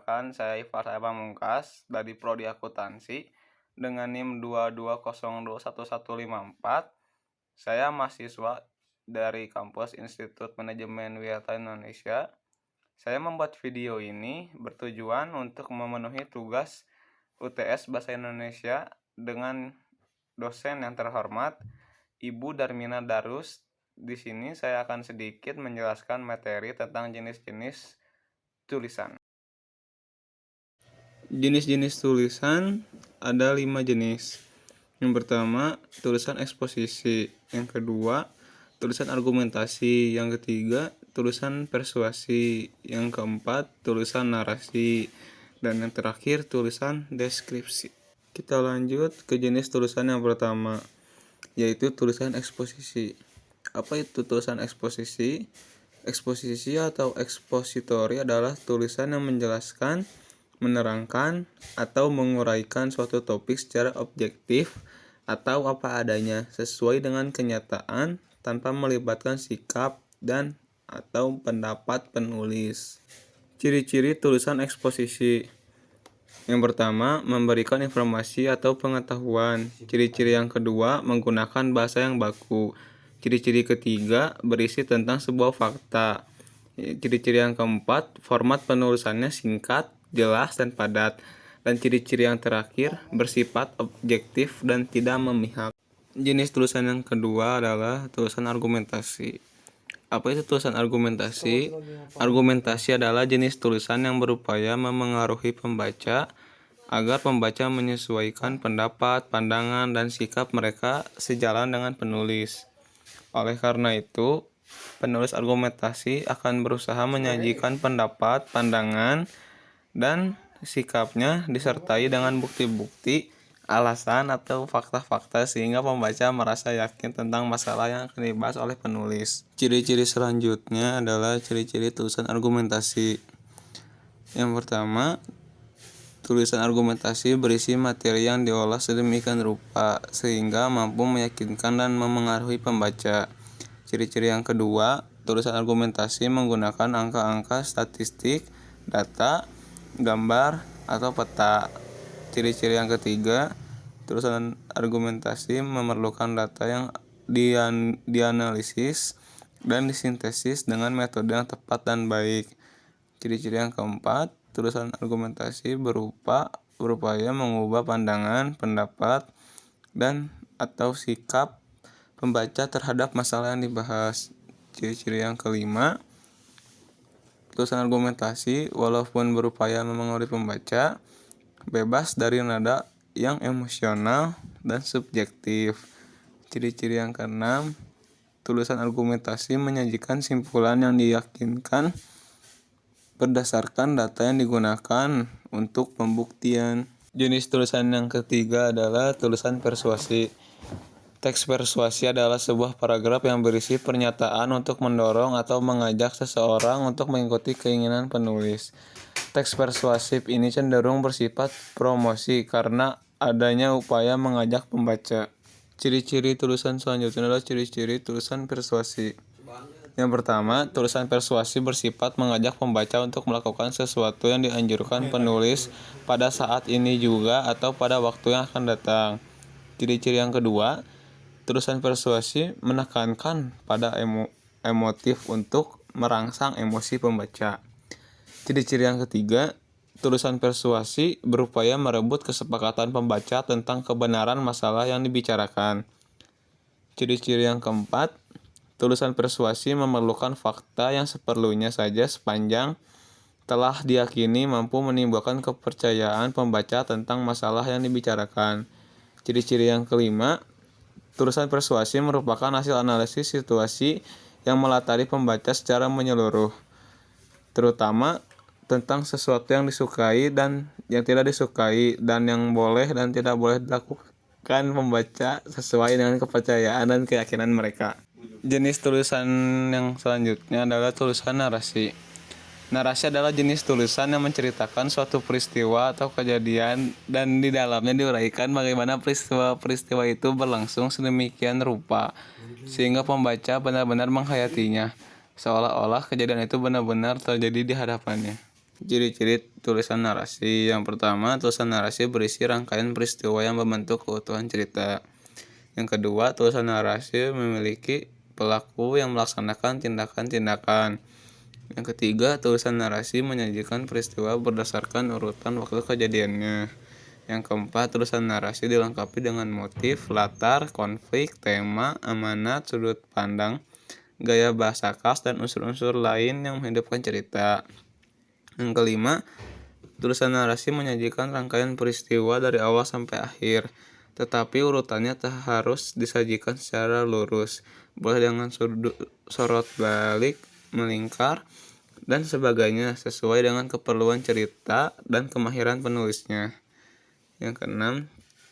perkenalkan, saya Ifar Pamungkas dari Prodi Akuntansi dengan NIM 220211154. Saya mahasiswa dari kampus Institut Manajemen Wirata Indonesia. Saya membuat video ini bertujuan untuk memenuhi tugas UTS Bahasa Indonesia dengan dosen yang terhormat, Ibu Darmina Darus. Di sini saya akan sedikit menjelaskan materi tentang jenis-jenis tulisan. Jenis-jenis tulisan ada 5 jenis. Yang pertama, tulisan eksposisi. Yang kedua, tulisan argumentasi. Yang ketiga, tulisan persuasi. Yang keempat, tulisan narasi. Dan yang terakhir, tulisan deskripsi. Kita lanjut ke jenis tulisan yang pertama, yaitu tulisan eksposisi. Apa itu tulisan eksposisi? Eksposisi atau ekspositori adalah tulisan yang menjelaskan, menerangkan, atau menguraikan suatu topik secara objektif atau apa adanya sesuai dengan kenyataan tanpa melibatkan sikap dan atau pendapat penulis. Ciri-ciri tulisan eksposisi. Yang pertama, memberikan informasi atau pengetahuan. Ciri-ciri yang kedua, menggunakan bahasa yang baku. Ciri-ciri ketiga, berisi tentang sebuah fakta. Ciri-ciri yang keempat, format penulisannya singkat, jelas, dan padat. Dan ciri-ciri yang terakhir, bersifat objektif dan tidak memihak. Jenis tulisan yang kedua adalah tulisan argumentasi. Apa itu tulisan argumentasi? Argumentasi adalah jenis tulisan yang berupaya memengaruhi pembaca agar pembaca menyesuaikan pendapat, pandangan, dan sikap mereka sejalan dengan penulis. Oleh karena itu, penulis argumentasi akan berusaha menyajikan pendapat, pandangan, dan sikapnya disertai dengan bukti-bukti, alasan, atau fakta-fakta sehingga pembaca merasa yakin tentang masalah yang akan dibahas oleh penulis. Ciri-ciri selanjutnya adalah ciri-ciri tulisan argumentasi. Yang pertama, tulisan argumentasi berisi materi yang diolah sedemikian rupa sehingga mampu meyakinkan dan memengaruhi pembaca. Ciri-ciri yang kedua, tulisan argumentasi menggunakan angka-angka statistik, data, gambar, atau peta. Ciri-ciri yang ketiga, tulisan argumentasi memerlukan data yang dianalisis dan disintesis dengan metode yang tepat dan baik. Ciri-ciri yang keempat, tulisan argumentasi berupaya mengubah pandangan, pendapat, dan atau sikap pembaca terhadap masalah yang dibahas. Ciri-ciri yang kelima, tulisan argumentasi walaupun berupaya memengaruhi pembaca, bebas dari nada yang emosional dan subjektif. Ciri-ciri yang keenam, tulisan argumentasi menyajikan simpulan yang diyakinkan berdasarkan data yang digunakan untuk pembuktian. Jenis tulisan yang ketiga adalah tulisan persuasi. Teks persuasi adalah sebuah paragraf yang berisi pernyataan untuk mendorong atau mengajak seseorang untuk mengikuti keinginan penulis. Teks persuasif ini cenderung bersifat promosi karena adanya upaya mengajak pembaca. Ciri-ciri tulisan selanjutnya adalah ciri-ciri tulisan persuasi. Yang pertama, tulisan persuasi bersifat mengajak pembaca untuk melakukan sesuatu yang dianjurkan penulis pada saat ini juga atau pada waktu yang akan datang. Ciri-ciri yang kedua, tulisan persuasi menekankan pada emotif untuk merangsang emosi pembaca. Ciri-ciri yang ketiga, tulisan persuasi berupaya merebut kesepakatan pembaca tentang kebenaran masalah yang dibicarakan. Ciri-ciri yang keempat, tulisan persuasi memerlukan fakta yang seperlunya saja sepanjang telah diyakini mampu menimbulkan kepercayaan pembaca tentang masalah yang dibicarakan. Ciri-ciri yang kelima, tulisan persuasi merupakan hasil analisis situasi yang melatari pembaca secara menyeluruh, terutama tentang sesuatu yang disukai dan yang tidak disukai, dan yang boleh dan tidak boleh dilakukan pembaca sesuai dengan kepercayaan dan keyakinan mereka. Jenis tulisan yang selanjutnya adalah tulisan narasi. Narasi adalah jenis tulisan yang menceritakan suatu peristiwa atau kejadian dan di dalamnya diuraikan bagaimana peristiwa itu berlangsung sedemikian rupa sehingga pembaca benar-benar menghayatinya, seolah-olah kejadian itu benar-benar terjadi di hadapannya. Ciri-ciri tulisan narasi. Yang pertama, tulisan narasi berisi rangkaian peristiwa yang membentuk keutuhan cerita. Yang kedua, tulisan narasi memiliki pelaku yang melaksanakan tindakan-tindakan. Yang ketiga, tulisan narasi menyajikan peristiwa berdasarkan urutan waktu kejadiannya. Yang keempat, tulisan narasi dilengkapi dengan motif, latar, konflik, tema, amanat, sudut pandang, gaya bahasa khas, dan unsur-unsur lain yang menghidupkan cerita. Yang kelima, tulisan narasi menyajikan rangkaian peristiwa dari awal sampai akhir, tetapi urutannya tak harus disajikan secara lurus, boleh dengan sorot balik, melingkar, dan sebagainya sesuai dengan keperluan cerita dan kemahiran penulisnya. Yang keenam,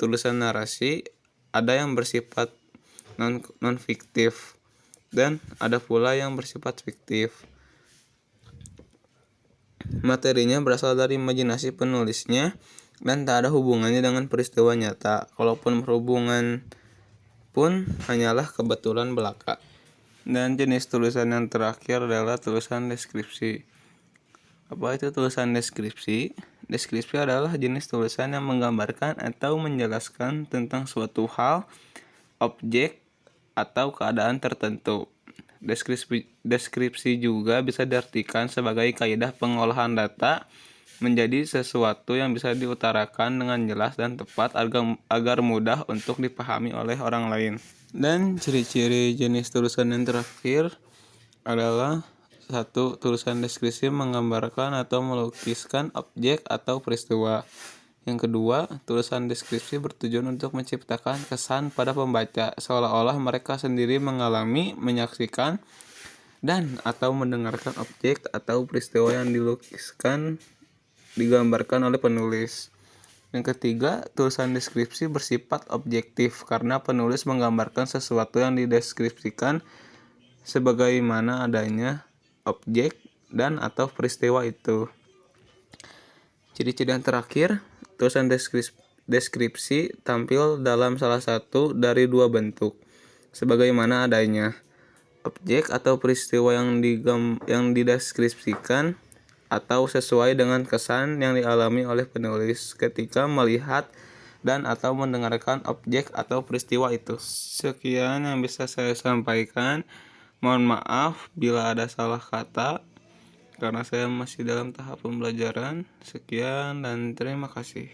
tulisan narasi ada yang bersifat non-fiktif dan ada pula yang bersifat fiktif. Materinya berasal dari imajinasi penulisnya dan tak ada hubungannya dengan peristiwa nyata. Kalaupun berhubungan pun hanyalah kebetulan belaka. Dan jenis tulisan yang terakhir adalah tulisan deskripsi. Apa itu tulisan deskripsi? Deskripsi adalah jenis tulisan yang menggambarkan atau menjelaskan tentang suatu hal, objek, atau keadaan tertentu. Deskripsi juga bisa diartikan sebagai kaidah pengolahan data menjadi sesuatu yang bisa diutarakan dengan jelas dan tepat agar mudah untuk dipahami oleh orang lain. Dan ciri-ciri jenis tulisan yang terakhir adalah 1. Tulisan deskripsi menggambarkan atau melukiskan objek atau peristiwa. Yang kedua, tulisan deskripsi bertujuan untuk menciptakan kesan pada pembaca seolah-olah mereka sendiri mengalami, menyaksikan, dan atau mendengarkan objek atau peristiwa yang digambarkan oleh penulis. Yang ketiga, tulisan deskripsi bersifat objektif karena penulis menggambarkan sesuatu yang dideskripsikan sebagaimana adanya objek dan atau peristiwa itu. Ciri-ciri yang terakhir, tulisan deskripsi tampil dalam salah satu dari dua bentuk, sebagaimana adanya objek atau peristiwa yang dideskripsikan atau sesuai dengan kesan yang dialami oleh penulis ketika melihat dan atau mendengarkan objek atau peristiwa itu. Sekian yang bisa saya sampaikan. Mohon maaf bila ada salah kata karena saya masih dalam tahap pembelajaran. Sekian dan terima kasih.